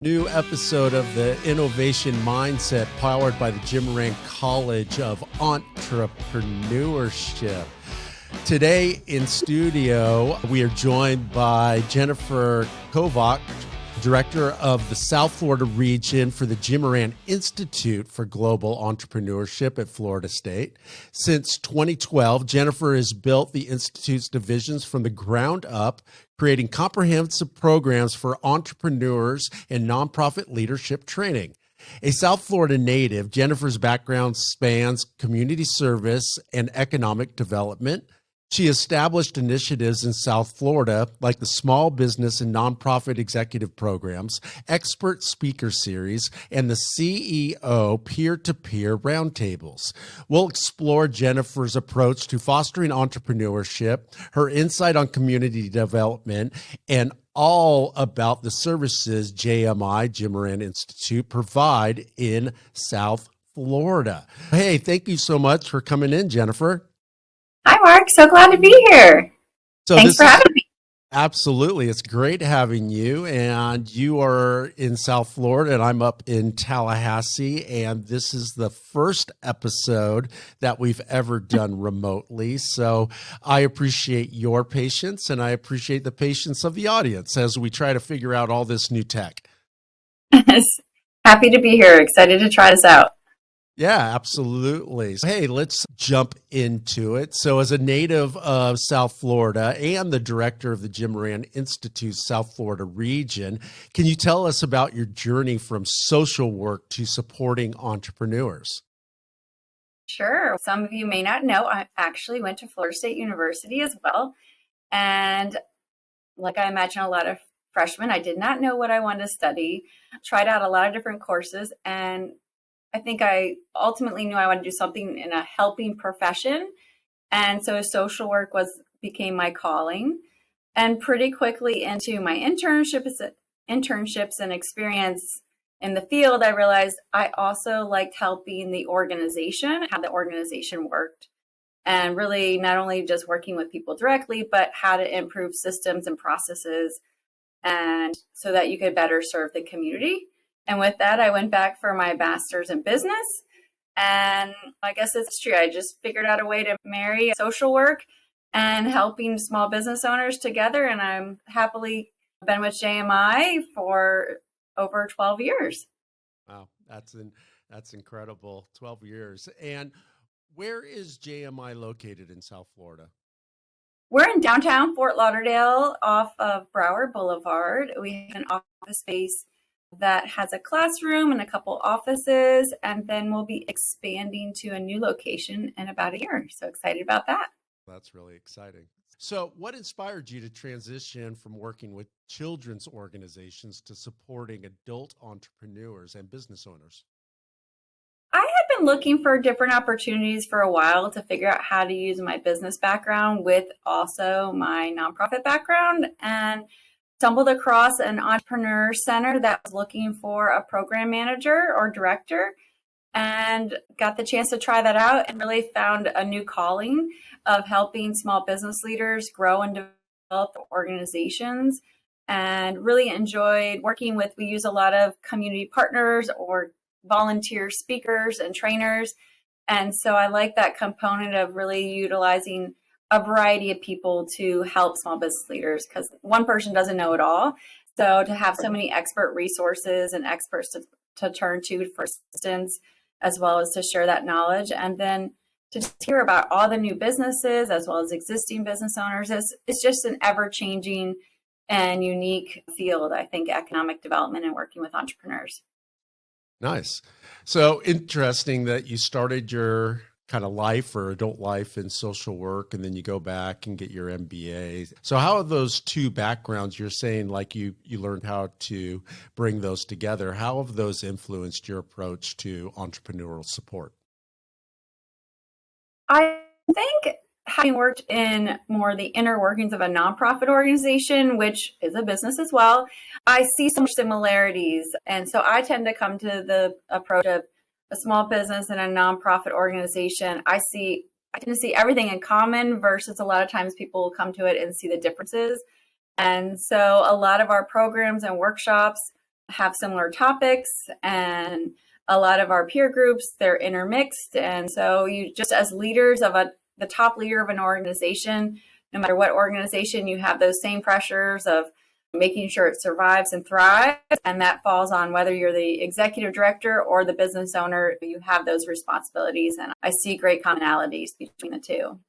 New episode of the Innovation Mindset powered by the Jim Moran College of Entrepreneurship. Today in studio, we are joined by Jennifer Kovach, Director of the South Florida region for the Jim Moran Institute for Global Entrepreneurship at Florida State. Since 2012, Jennifer has built the Institute's divisions from the ground up, creating comprehensive programs for entrepreneurs and nonprofit leadership training. A South Florida native, Jennifer's background spans community service and economic development. She established initiatives in South Florida like the Small Business and Nonprofit Executive Programs, Expert Speaker Series, and the CEO Peer-to-Peer Roundtables. We'll explore Jennifer's approach to fostering entrepreneurship, her insight on community development, and all about the services JMI, Jim Moran Institute, provide in South Florida. Hey, thank you so much for coming in, Jennifer. Hi, Mark. So glad to be here. Thanks for having me. Absolutely. It's great having you. And you are in South Florida and I'm up in Tallahassee. And this is the first episode that we've ever done remotely. So I appreciate your patience and I appreciate the patience of the audience as we try to figure out all this new tech. Happy to be here. Excited to try this out. Yeah, absolutely. Hey, let's jump into it. So as a native of South Florida and the director of the Jim Moran Institute South Florida region, can you tell us about your journey from social work to supporting entrepreneurs? Sure. Some of you may not know, I actually went to Florida State University as well. And like I imagine a lot of freshmen, I did not know what I wanted to study, tried out a lot of different courses, and I think I ultimately knew I wanted to do something in a helping profession. And so social work became my calling. And pretty quickly into my internships and experience in the field, I realized I also liked helping the organization, how the organization worked. And really not only just working with people directly, but how to improve systems and processes and so that you could better serve the community. And with that, I went back for my master's in business. And I guess it's true. I just figured out a way to marry social work and helping small business owners together. And I'm happily been with JMI for over 12 years. Wow, that's incredible. 12 years. And where is JMI located in South Florida? We're in downtown Fort Lauderdale off of Broward Boulevard. We have an office space that has a classroom and a couple offices, and then we'll be expanding to a new location in about a year. So excited about that. That's really exciting. So what inspired you to transition from working with children's organizations to supporting adult entrepreneurs and business owners? I had been looking for different opportunities for a while to figure out how to use my business background with also my nonprofit background, and stumbled across an entrepreneur center that was looking for a program manager or director and got the chance to try that out and really found a new calling of helping small business leaders grow and develop organizations, and really enjoyed working with, we use a lot of community partners or volunteer speakers and trainers. And so I like that component of really utilizing a variety of people to help small business leaders, because one person doesn't know it all. So to have so many expert resources and experts to turn to for assistance, as well as to share that knowledge, and then to just hear about all the new businesses as well as existing business owners. It's just an ever-changing and unique field, I think, economic development and working with entrepreneurs. Nice. So interesting that you started your kind of life or adult life in social work, and then you go back and get your MBA. So how are those two backgrounds, you're saying like you learned how to bring those together, how have those influenced your approach to entrepreneurial support? I think having worked in more the inner workings of a nonprofit organization, which is a business as well, I see some similarities. And so I tend to come to the approach of a small business and a nonprofit organization. I tend to see everything in common versus a lot of times people will come to it and see the differences. And so a lot of our programs and workshops have similar topics, and a lot of our peer groups, they're intermixed. And so you just as leaders of the top leader of an organization, no matter what organization, you have those same pressures of making sure it survives and thrives. And that falls on whether you're the executive director or the business owner, you have those responsibilities. And I see great commonalities between the two.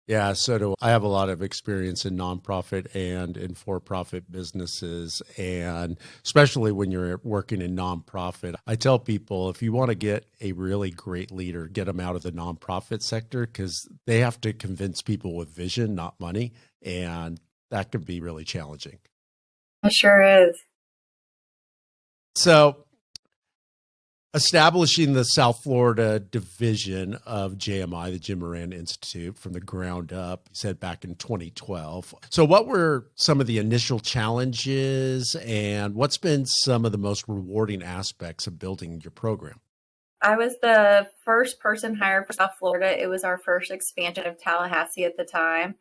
Yeah, so do I. Have a lot of experience in nonprofit and in for-profit businesses, and especially when you're working in nonprofit. I tell people if you want to get a really great leader, get them out of the nonprofit sector because they have to convince people with vision, not money, and that can be really challenging. It sure is. So, establishing the South Florida division of JMI, the Jim Moran Institute, from the ground up, you said back in 2012. So what were some of the initial challenges and what's been some of the most rewarding aspects of building your program? I was the first person hired for South Florida. It was our first expansion of Tallahassee at the time.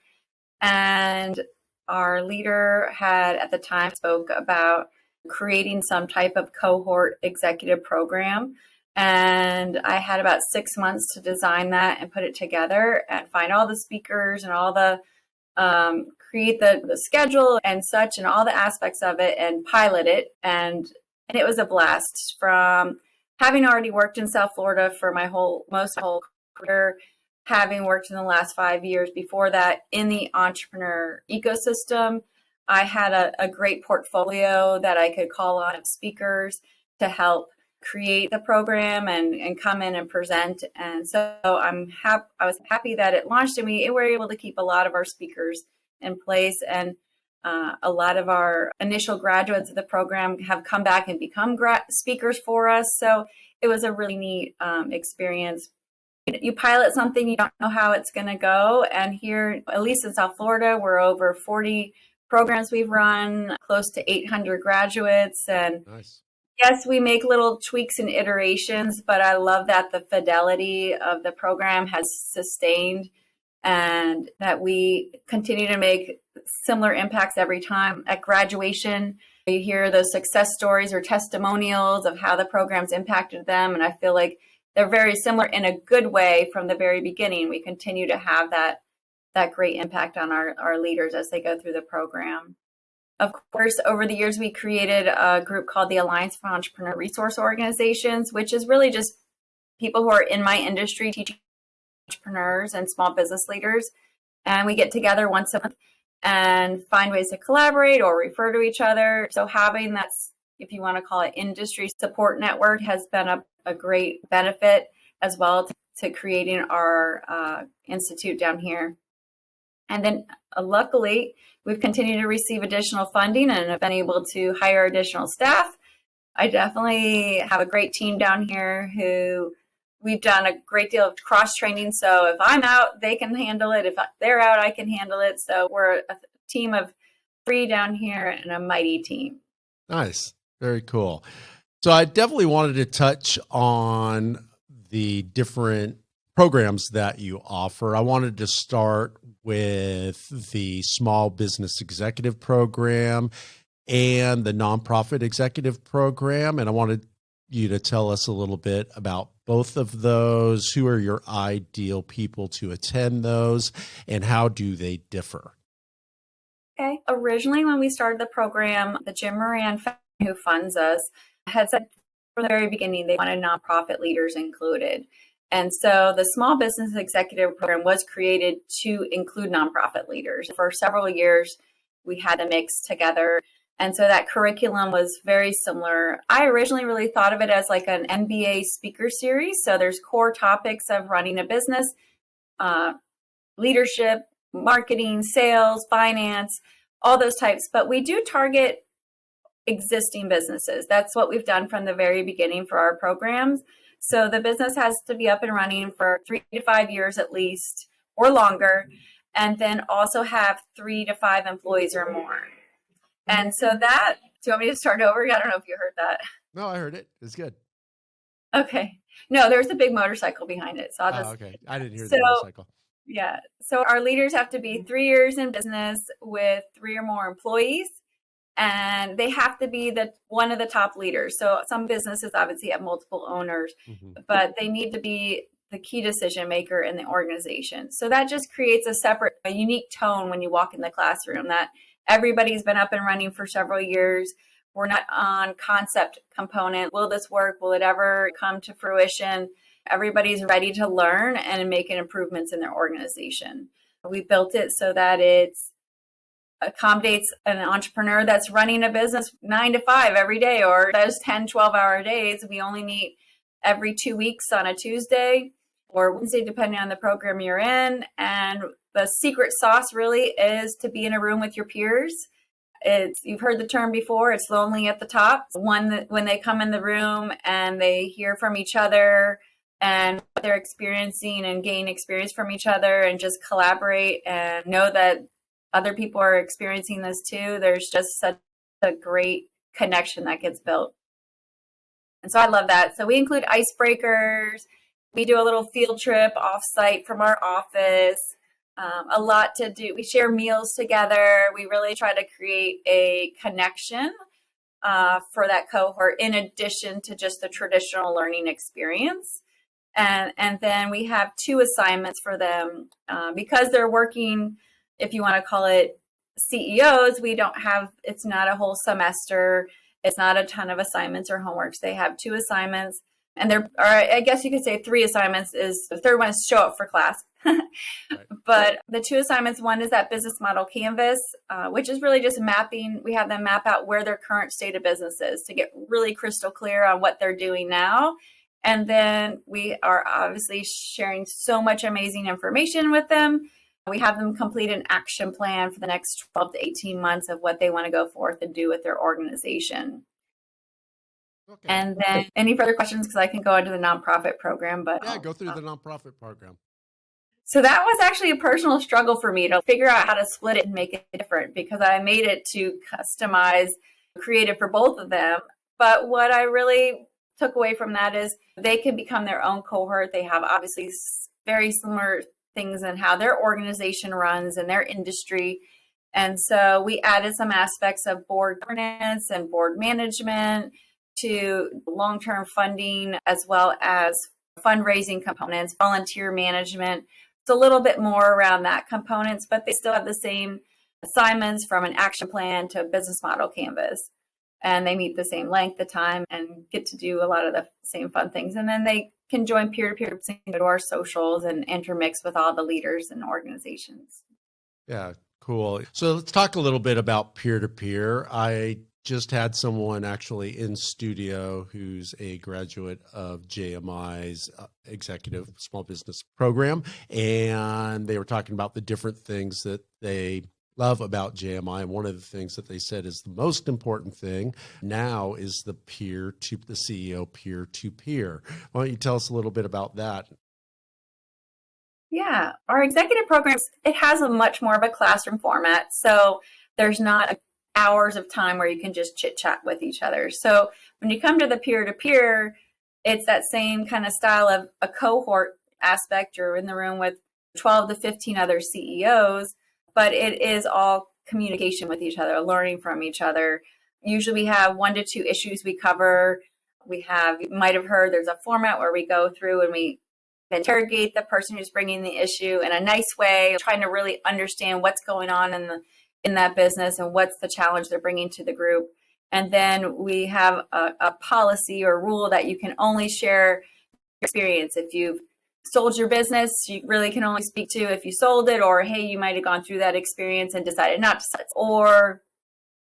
And our leader had at the time spoke about creating some type of cohort executive program. And I had about 6 months to design that and put it together and find all the speakers and all the create the schedule and such and all the aspects of it and pilot it. And it was a blast. From having already worked in South Florida for my whole career, having worked in the last 5 years before that in the entrepreneur ecosystem, I had a great portfolio that I could call on speakers to help create the program and come in and present. And so I was happy that it launched, and we were able to keep a lot of our speakers in place. And a lot of our initial graduates of the program have come back and become speakers for us. So it was a really neat experience. You pilot something, you don't know how it's going to go. And here, at least in South Florida, we're over 40 programs we've run, close to 800 graduates. And nice. Yes, we make little tweaks and iterations, but I love that the fidelity of the program has sustained and that we continue to make similar impacts every time. At graduation, you hear those success stories or testimonials of how the program's impacted them. And I feel like they're very similar in a good way from the very beginning. We continue to have that great impact on our leaders as they go through the program. Of course, over the years, we created a group called the Alliance for Entrepreneur Resource Organizations, which is really just people who are in my industry teaching entrepreneurs and small business leaders. And we get together once a month and find ways to collaborate or refer to each other. So having that, if you want to call it, industry support network has been a great benefit as well to creating our institute down here. And then luckily, we've continued to receive additional funding and have been able to hire additional staff. I definitely have a great team down here who we've done a great deal of cross-training. So if I'm out, they can handle it. If they're out, I can handle it. So we're a team of 3 down here and a mighty team. Nice. Very cool. So I definitely wanted to touch on the different programs that you offer. I wanted to start with the Small Business Executive Program and the Nonprofit Executive Program. And I wanted you to tell us a little bit about both of those. Who are your ideal people to attend those, and how do they differ? Okay. Originally, when we started the program, the Jim Moran Foundation, who funds us, had said from the very beginning they wanted nonprofit leaders included. And so the Small Business Executive Program was created to include nonprofit leaders. For several years, we had a mix together. And so that curriculum was very similar. I originally really thought of it as like an MBA speaker series. So there's core topics of running a business, leadership, marketing, sales, finance, all those types. But we do target existing businesses. That's what we've done from the very beginning for our programs. So the business has to be up and running for 3 to 5 years at least or longer, and then also have 3 to 5 employees or more. And so that, do you want me to start over? I don't know if you heard that. No, I heard it. It's good. Okay. No, there's a big motorcycle behind it. So I'll just. Okay. I didn't hear the motorcycle. Yeah. So our leaders have to be 3 years in business with 3 or more employees. and they have to be one of the top leaders. So some businesses obviously have multiple owners, but they need to be the key decision maker in the organization. So that just creates a unique tone when you walk in the classroom, that everybody's been up and running for several years. We're not on concept component. Will this work? Will it ever come to fruition? Everybody's ready to learn and make improvements in their organization. We built it so that it accommodates an entrepreneur that's running a business 9 to 5 every day, or does 10, 12-hour days. We only meet every 2 weeks on a Tuesday or Wednesday, depending on the program you're in. And the secret sauce really is to be in a room with your peers. You've heard the term before, it's lonely at the top. When they come in the room and they hear from each other and what they're experiencing and gain experience from each other and just collaborate and know that other people are experiencing this too, there's just such a great connection that gets built. And so I love that. So we include icebreakers. We do a little field trip offsite from our office. A lot to do. We share meals together. We really try to create a connection for that cohort in addition to just the traditional learning experience. And then we have 2 assignments for them because they're working, if you want to call it CEOs, it's not a whole semester. It's not a ton of assignments or homeworks. They have 2 assignments, and I guess you could say 3 assignments. The third one is show up for class. Right. But the 2 assignments, one is that business model canvas, which is really just mapping. We have them map out where their current state of business is to get really crystal clear on what they're doing now. And then we are obviously sharing so much amazing information with them. We have them complete an action plan for the next 12 to 18 months of what they want to go forth and do with their organization. Okay. And then any further questions, because I can go into the nonprofit program. But yeah, go through the nonprofit program. So that was actually a personal struggle for me to figure out how to split it and make it different, because I made it to customize, creative for both of them. But what I really took away from that is they can become their own cohort. They have obviously very similar things in how their organization runs and their industry. And so we added some aspects of board governance and board management to long-term funding, as well as fundraising components, volunteer management. It's a little bit more around that components, but they still have the same assignments, from an action plan to a business model canvas. And they meet the same length of time and get to do a lot of the same fun things. And then they can join peer-to-peer to our socials and intermix with all the leaders and organizations. Yeah, cool. So let's talk a little bit about peer-to-peer. I just had someone actually in studio who's a graduate of JMI's Executive Small Business Program, and they were talking about the different things that they love about JMI. And one of the things that they said is the most important thing now is the CEO peer-to-peer. Why don't you tell us a little bit about that? Yeah, our executive programs, it has a much more of a classroom format. So there's not hours of time where you can just chit chat with each other. So when you come to the peer-to-peer, it's that same kind of style of a cohort aspect. You're in the room with 12 to 15 other CEOs, but it is all communication with each other, learning from each other. Usually we have 1 to 2 issues we cover. You might have heard there's a format where we go through and we interrogate the person who's bringing the issue in a nice way, trying to really understand what's going on in that business and what's the challenge they're bringing to the group. And then we have a policy or rule that you can only share your experience. If you've sold your business, you really can only speak to if you sold it, or hey, you might have gone through that experience and decided not to sell it, or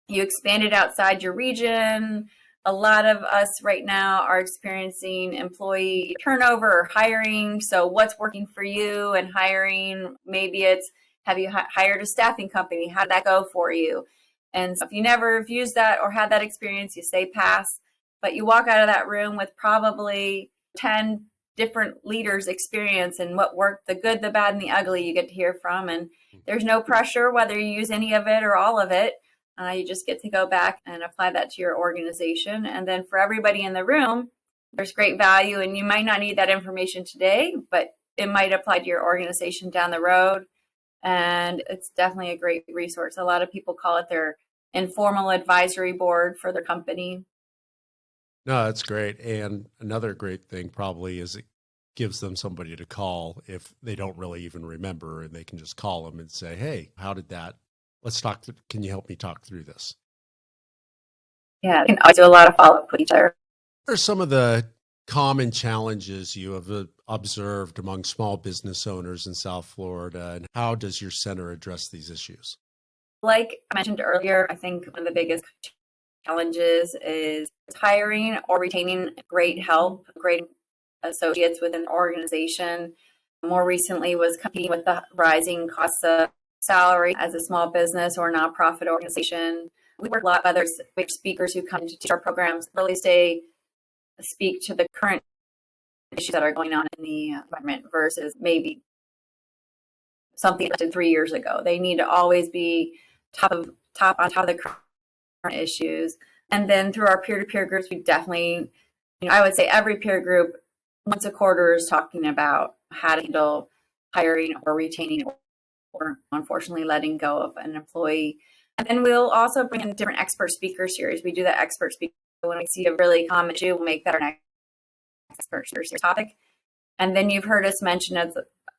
you expanded outside your region. A lot of us right now are experiencing employee turnover or hiring. So what's working for you and hiring? Maybe it's, have you hired a staffing company? How did that go for you? And so if you never have used that or had that experience, you say pass, but you walk out of that room with probably 10 different leaders' experience and what worked, the good, the bad, and the ugly you get to hear from. And there's no pressure whether you use any of it or all of it. You just get to go back and apply that to your organization. And then for everybody in the room, there's great value, and you might not need that information today, but it might apply to your organization down the road. And it's definitely a great resource. A lot of people call it their informal advisory board for their company. No, that's great. And another great thing probably is it gives them somebody to call if they don't really even remember, and they can just call them and say, "Hey, how did that? Let's talk. Can you help me talk through this?" Yeah, and I do a lot of follow up with each other. What are some of the common challenges you have observed among small business owners in South Florida, and how does your center address these issues? Like I mentioned earlier, I think one of the biggest challenges is hiring or retaining great help, great associates within the organization. More recently was competing with the rising costs of salary as a small business or nonprofit organization. We work a lot with other speakers who come to teach our programs, really speak to the current issues that are going on in the environment versus maybe something that did 3 years ago. They need to always be on top of the current issues. And then through our peer-to-peer groups, we definitely, I would say every peer group once a quarter is talking about how to handle hiring or retaining or unfortunately letting go of an employee. And then we'll also bring in different expert speaker series. We do that expert speaker when we see a really common issue, we'll make that our next expert speaker topic. And then you've heard us mention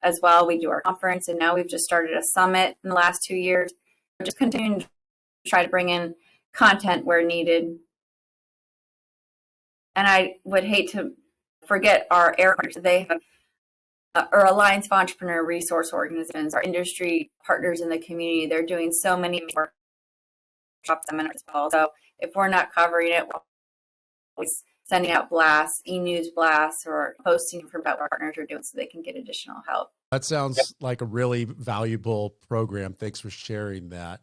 as well, we do our conference, and now we've just started a summit in the last 2 years. We're just continuing to try to bring in content where needed. And I would hate to forget our air partners. They have our Alliance of Entrepreneur Resource Organizations, our industry partners in the community. They're doing so many workshops, seminars as well. So if we're not covering it, we're always sending out blasts, e-news blasts, or posting for about what our partners are doing so they can get additional help. That sounds like a really valuable program. Thanks for sharing that.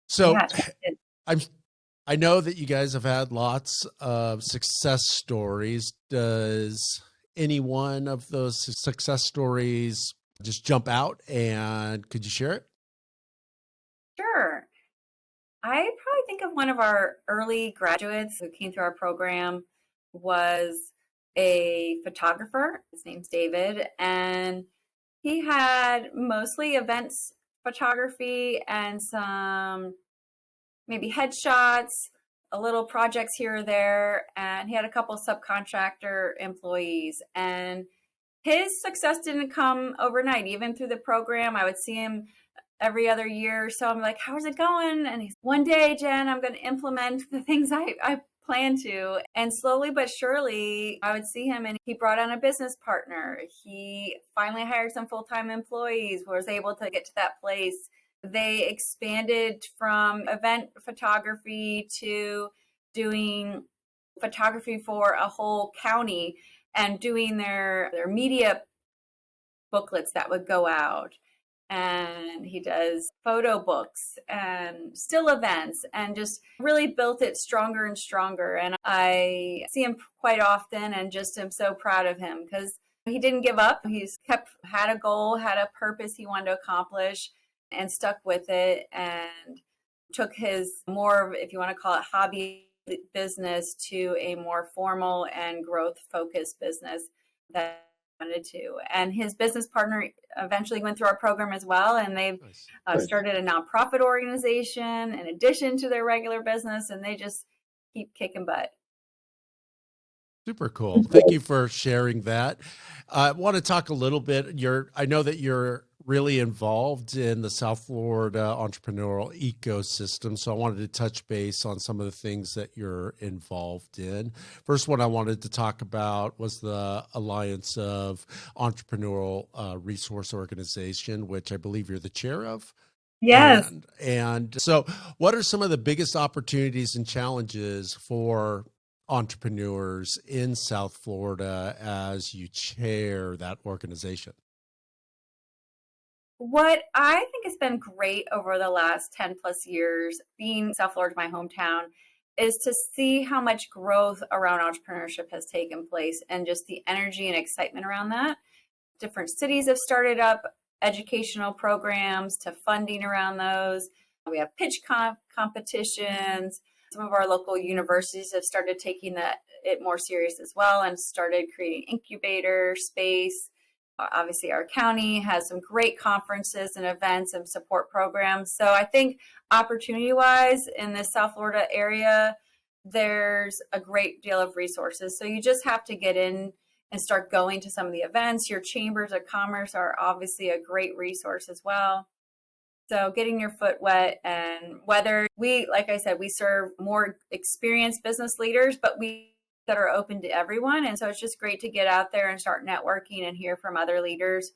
So Yeah, I know that you guys have had lots of success stories. Does any one of those success stories just jump out, and could you share it? sure. I probably think of one of our early graduates who came through our program was a photographer. His name's David, and he had mostly events photography and some maybe headshots, a little projects here or there, and he had a couple subcontractor employees. And his success didn't come overnight. Even through the program, I would see him every other year or so. I'm like, how's it going? And he's, one day, Jen, I'm going to implement the things I plan to. And slowly but surely, I would see him and he brought on a business partner. He finally hired some full-time employees, was able to get to that place. They expanded from event photography to doing photography for a whole county and doing their media booklets that would go out. And he does photo books and still events and just really built it stronger and stronger. And I see him quite often and just am so proud of him because he didn't give up. He's had a goal, had a purpose he wanted to accomplish and stuck with it and took his more, if you want to call it hobby business, to a more formal and growth focused business that wanted to. And his business partner eventually went through our program as well, and they've started a nonprofit organization in addition to their regular business, and they just keep kicking butt. Super cool. Thank you for sharing that. I want to talk a little bit. I know that you're really involved in the South Florida entrepreneurial ecosystem. So I wanted to touch base on some of the things that you're involved in. First one I wanted to talk about was the Alliance of Entrepreneurial Resource Organization, which I believe you're the chair of. Yes. And so what are some of the biggest opportunities and challenges for entrepreneurs in South Florida as you chair that organization? What I think has been great over the last 10 plus years, being South Florida, my hometown, is to see how much growth around entrepreneurship has taken place and just the energy and excitement around that. Different cities have started up educational programs to funding around those. We have pitch competitions. Some of our local universities have started taking it more serious as well and started creating incubator space. Obviously, our county has some great conferences and events and support programs. So I think opportunity-wise in the South Florida area, there's a great deal of resources. So you just have to get in and start going to some of the events. Your chambers of commerce are obviously a great resource as well. So getting your foot wet, and whether we, like I said, we serve more experienced business leaders, but we that are open to everyone. And so it's just great to get out there and start networking and hear from other leaders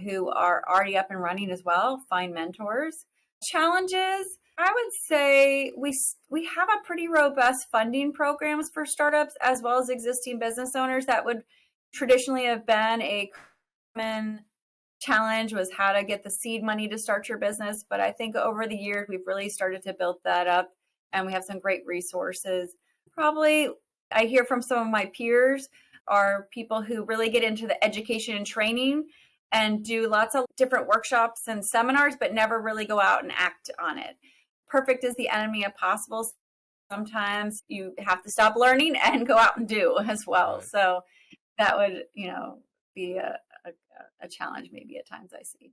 who are already up and running as well, find mentors. Challenges, I would say we have a pretty robust funding programs for startups as well as existing business owners. That would traditionally have been a common challenge, was how to get the seed money to start your business. But I think over the years, we've really started to build that up, and we have some great resources. Probably I hear from some of my peers are people who really get into the education and training and do lots of different workshops and seminars, but never really go out and act on it. Perfect is the enemy of possible. Sometimes you have to stop learning and go out and do as well. Right. So that would, be a challenge maybe at times I see.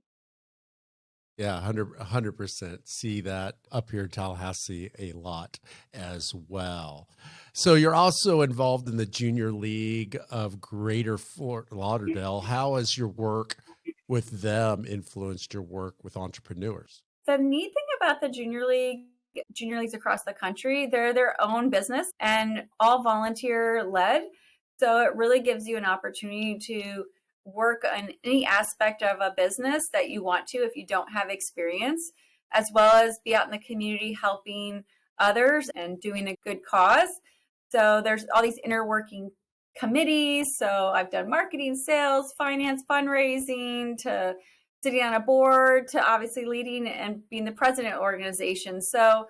Yeah, 100% see that up here in Tallahassee a lot as well. So you're also involved in the Junior League of Greater Fort Lauderdale. How has your work with them influenced your work with entrepreneurs? The neat thing about the junior leagues across the country, they're their own business and all volunteer led. So it really gives you an opportunity to work on any aspect of a business that you want to if you don't have experience, as well as be out in the community helping others and doing a good cause. So there's all these interworking committees. So I've done marketing, sales, finance, fundraising, to sitting on a board, to obviously leading and being the president of the organization. So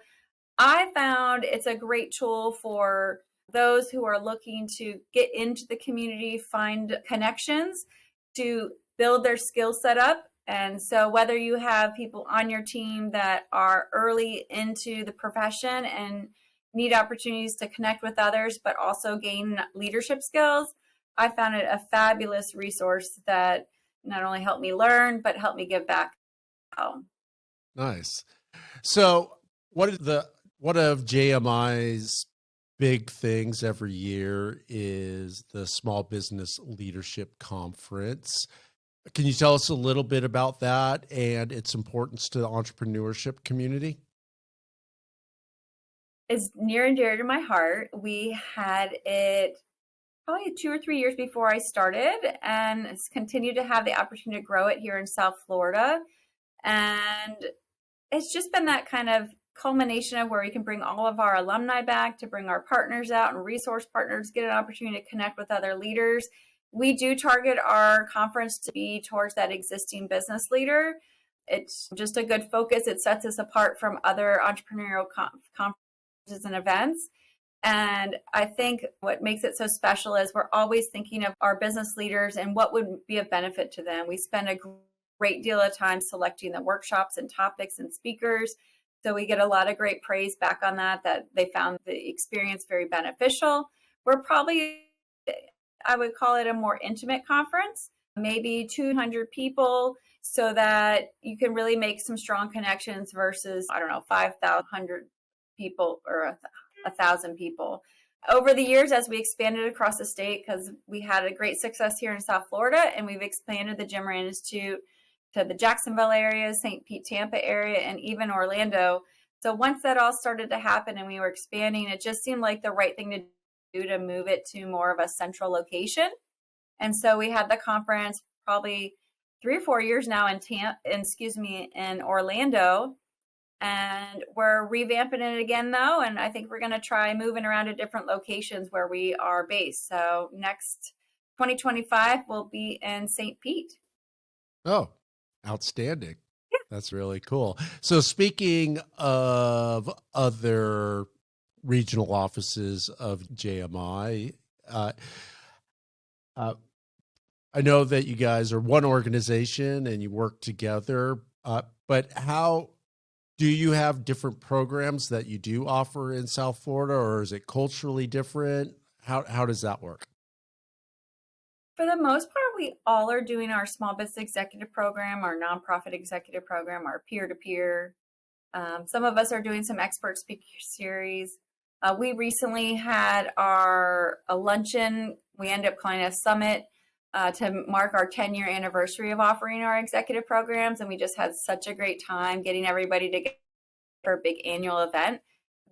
I found it's a great tool for those who are looking to get into the community, find connections, to build their skill set up. And so whether you have people on your team that are early into the profession and need opportunities to connect with others, but also gain leadership skills, I found it a fabulous resource that not only helped me learn, but helped me give back. Oh. Nice. So one of JMI's big things every year is the Small Business Leadership Conference. Can you tell us a little bit about that and its importance to the entrepreneurship community? It's near and dear to my heart. We had it probably 2 or 3 years before I started, and it's continued to have the opportunity to grow it here in South Florida. And it's just been that kind of culmination of where we can bring all of our alumni back, to bring our partners out and resource partners, get an opportunity to connect with other leaders. We do target our conference to be towards that existing business leader. It's just a good focus. It sets us apart from other entrepreneurial conferences and events. And I think what makes it so special is we're always thinking of our business leaders and what would be of benefit to them. We spend a great deal of time selecting the workshops and topics and speakers. So we get a lot of great praise back on that they found the experience very beneficial. We're probably, I would call it a more intimate conference, maybe 200 people, so that you can really make some strong connections versus, 5,000 people or 1,000 people. Over the years, as we expanded across the state, because we had a great success here in South Florida, and we've expanded the Jim Moran Institute to the Jacksonville area, St. Pete, Tampa area, and even Orlando. So once that all started to happen and we were expanding, it just seemed like the right thing to do to move it to more of a central location. And so we had the conference probably 3 or 4 years now in Orlando. And we're revamping it again, though. And I think we're going to try moving around to different locations where we are based. So next 2025 will be in St. Pete. Oh, outstanding. Yeah. That's really cool. So speaking of other regional offices of JMI, I know that you guys are one organization and you work together, but how do you have different programs that you do offer in South Florida, or is it culturally different? How does that work? For the most part, we all are doing our small business executive program, our nonprofit executive program, our peer-to-peer. Some of us are doing some expert speaker series. We recently had a luncheon. We ended up calling it a summit to mark our 10-year anniversary of offering our executive programs. And we just had such a great time getting everybody together for a big annual event.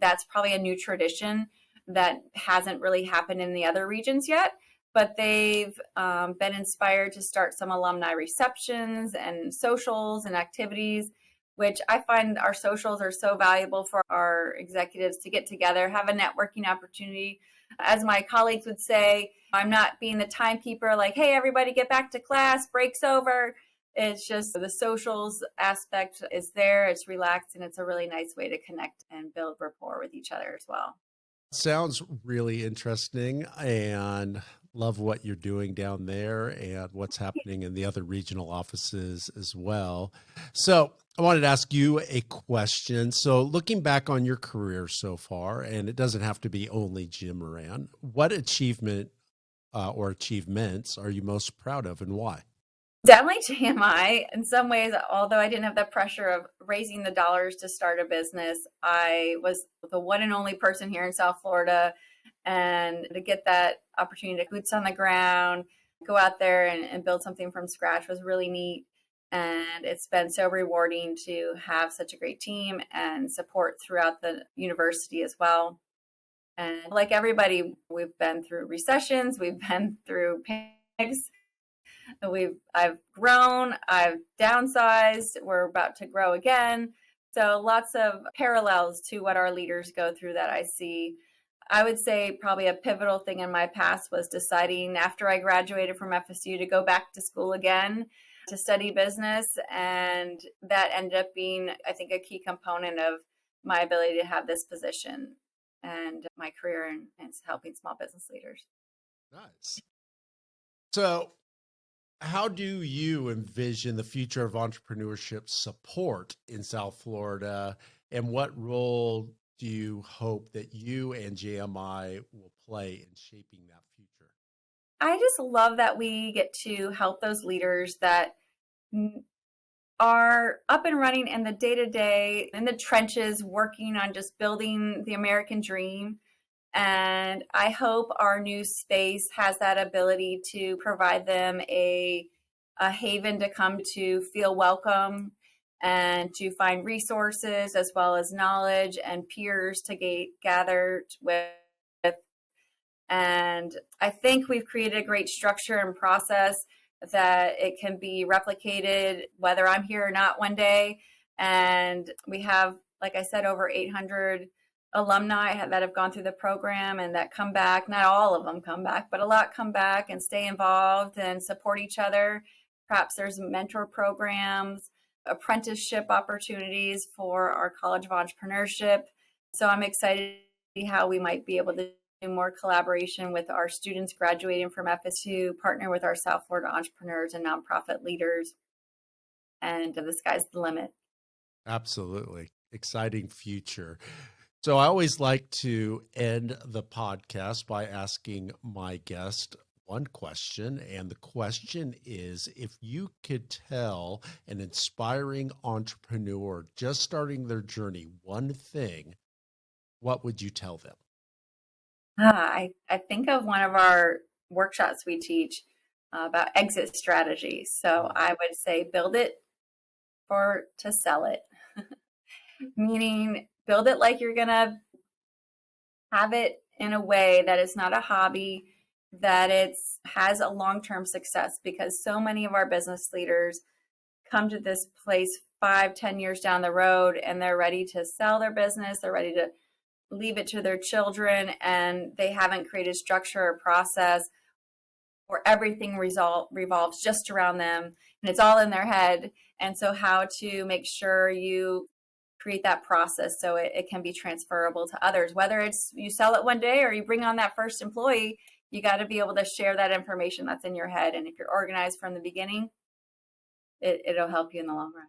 That's probably a new tradition that hasn't really happened in the other regions yet, but they've been inspired to start some alumni receptions and socials and activities, which I find our socials are so valuable for our executives to get together, have a networking opportunity. As my colleagues would say, I'm not being the timekeeper, like, hey, everybody get back to class, break's over. It's just the socials aspect is there, it's relaxed, and it's a really nice way to connect and build rapport with each other as well. Sounds really interesting, and love what you're doing down there and what's happening in the other regional offices as well. So I wanted to ask you a question. So looking back on your career so far, and it doesn't have to be only Jim Moran, what achievement or achievements are you most proud of, and why? Definitely TMI. In some ways, although I didn't have the pressure of raising the dollars to start a business, I was the one and only person here in South Florida. And to get that opportunity to boots on the ground, go out there and build something from scratch was really neat. And it's been so rewarding to have such a great team and support throughout the university as well. And like everybody, we've been through recessions, we've been through pandemics. I've grown, I've downsized, we're about to grow again. So lots of parallels to what our leaders go through that I see. I would say probably a pivotal thing in my past was deciding after I graduated from FSU to go back to school again to study business. And that ended up being, I think, a key component of my ability to have this position and my career in helping small business leaders. Nice. So how do you envision the future of entrepreneurship support in South Florida, and what role do you hope that you and JMI will play in shaping that future? I just love that we get to help those leaders that are up and running in the day-to-day, in the trenches, working on just building the American dream. And I hope our new space has that ability to provide them a haven to come to feel welcome and to find resources as well as knowledge and peers to gather with. And I think we've created a great structure and process that it can be replicated whether I'm here or not one day. And we have, like I said, over 800 alumni that have gone through the program and that come back. Not all of them come back, but a lot come back and stay involved and support each other. Perhaps there's mentor programs, apprenticeship opportunities for our College of Entrepreneurship. So I'm excited to see how we might be able to do more collaboration with our students graduating from FSU, partner with our South Florida entrepreneurs and nonprofit leaders. And the sky's the limit. Absolutely. Exciting future. So I always like to end the podcast by asking my guest one question. And the question is, if you could tell an inspiring entrepreneur just starting their journey one thing, what would you tell them? I think of one of our workshops we teach about exit strategy. So I would say build it to sell it, meaning build it like you're going to have it in a way that it's not a hobby, that has a long-term success, because so many of our business leaders come to this place 5-10 years down the road and they're ready to sell their business, they're ready to leave it to their children, and they haven't created structure or process where everything revolves just around them and it's all in their head. And so how to make sure you create that process so it can be transferable to others, whether it's you sell it one day or you bring on that first employee. You got to be able to share that information that's in your head. And if you're organized from the beginning, it'll help you in the long run.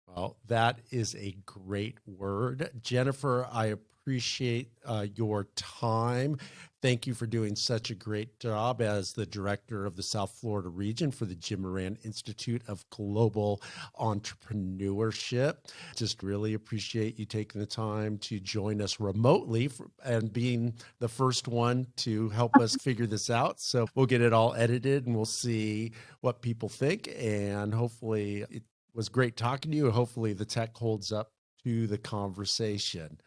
Well, that is a great word. Jennifer, I appreciate your time. Thank you for doing such a great job as the director of the South Florida region for the Jim Moran Institute of Global Entrepreneurship. Just really appreciate you taking the time to join us remotely and being the first one to help us figure this out. So we'll get it all edited and we'll see what people think. And hopefully it was great talking to you. Hopefully the tech holds up to the conversation.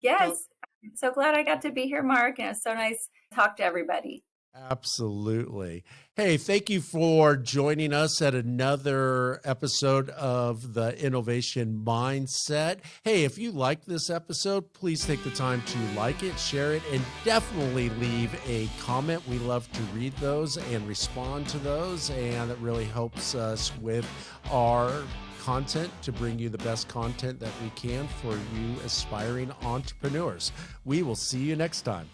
Yes. So glad I got to be here, Mark. And it's so nice to talk to everybody. Absolutely. Hey, thank you for joining us at another episode of the Innovation Mindset. Hey, if you like this episode, please take the time to like it, share it, and definitely leave a comment. We love to read those and respond to those, and it really helps us with our content to bring you the best content that we can for you aspiring entrepreneurs. We will see you next time.